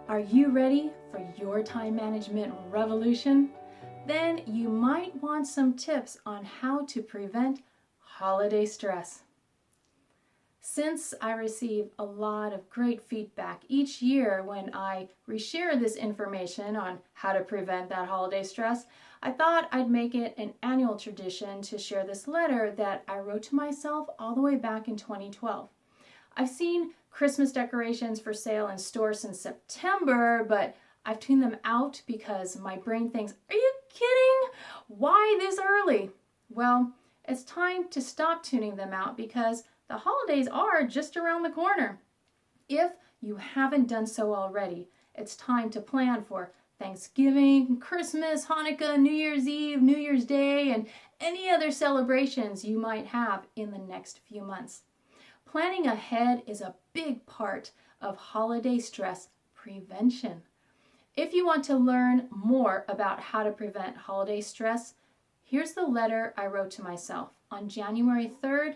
Are you ready for your time management revolution? Then you might want some tips on how to prevent holiday stress. Since I receive a lot of great feedback each year when I reshare this information on how to prevent that holiday stress, I thought I'd make it an annual tradition to share this letter that I wrote to myself all the way back in 2012. I've seen Christmas decorations for sale in stores since September, but I've tuned them out because my brain thinks, are you kidding? Why this early? Well, it's time to stop tuning them out because the holidays are just around the corner. If you haven't done so already, it's time to plan for Thanksgiving, Christmas, Hanukkah, New Year's Eve, New Year's Day, and any other celebrations you might have in the next few months. Planning ahead is a big part of holiday stress prevention. If you want to learn more about how to prevent holiday stress, here's the letter I wrote to myself on January 3rd,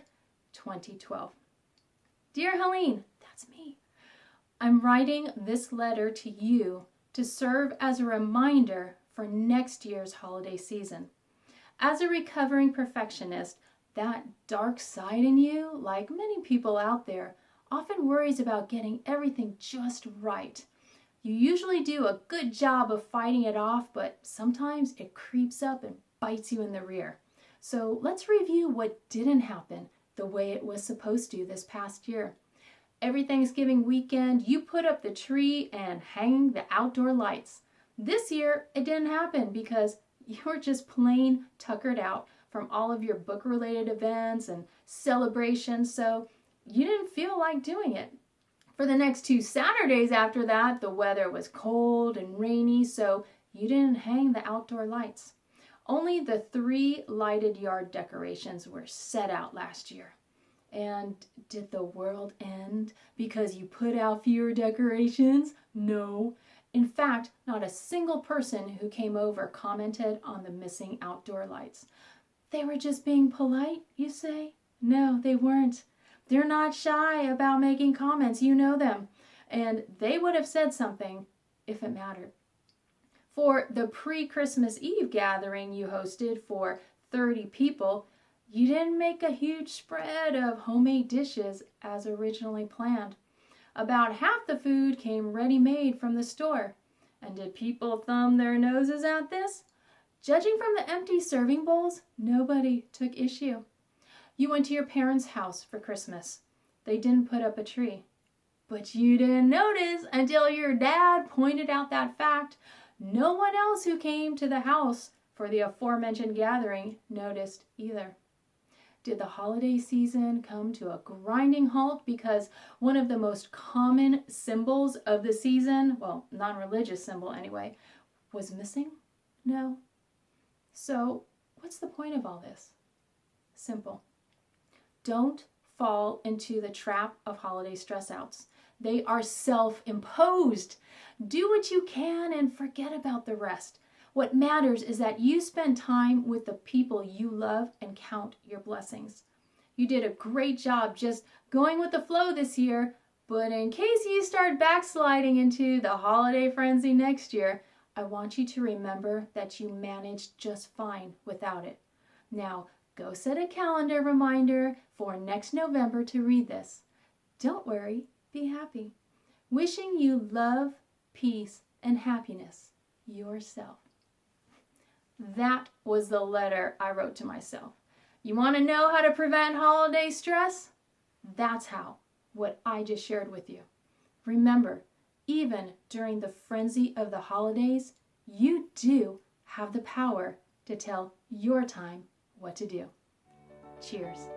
2012. Dear Helene, that's me. I'm writing this letter to you to serve as a reminder for next year's holiday season. As a recovering perfectionist, that dark side in you, like many people out there, often worries about getting everything just right. You usually do a good job of fighting it off, but sometimes it creeps up and bites you in the rear. So let's review what didn't happen the way it was supposed to this past year. Every Thanksgiving weekend, you put up the tree and hang the outdoor lights. This year, it didn't happen because you were just plain tuckered out from all of your book-related events and celebrations, so you didn't feel like doing it. For the next 2 Saturdays after that, the weather was cold and rainy, so you didn't hang the outdoor lights. Only the 3 lighted yard decorations were set out last year. And did the world end because you put out fewer decorations? No. In fact, not a single person who came over commented on the missing outdoor lights. They were just being polite, you say? No, they weren't. They're not shy about making comments, you know them. And they would have said something if it mattered. For the pre-Christmas Eve gathering you hosted for 30 people, you didn't make a huge spread of homemade dishes as originally planned. About half the food came ready-made from the store. And did people thumb their noses at this? Judging from the empty serving bowls, nobody took issue. You went to your parents' house for Christmas. They didn't put up a tree. But you didn't notice until your dad pointed out that fact. No one else who came to the house for the aforementioned gathering noticed either. Did the holiday season come to a grinding halt because one of the most common symbols of the season, well, non-religious symbol anyway, was missing? No. So, what's the point of all this? Simple. Don't fall into the trap of holiday stress outs. They are self-imposed. Do what you can and forget about the rest. What matters is that you spend time with the people you love and count your blessings. You did a great job just going with the flow this year, but in case you start backsliding into the holiday frenzy next year, I want you to remember that you managed just fine without it. Now, go set a calendar reminder for next November to read this. Don't worry, be happy. Wishing you love, peace, and happiness yourself. That was the letter I wrote to myself. You want to know how to prevent holiday stress? That's how, what I just shared with you. Remember, even during the frenzy of the holidays, you do have the power to tell your time what to do. Cheers.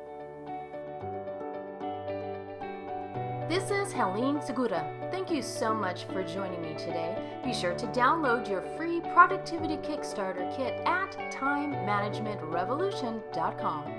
This is Helene Segura. Thank you so much for joining me today. Be sure to download your free Productivity Kickstarter kit at timemanagementrevolution.com.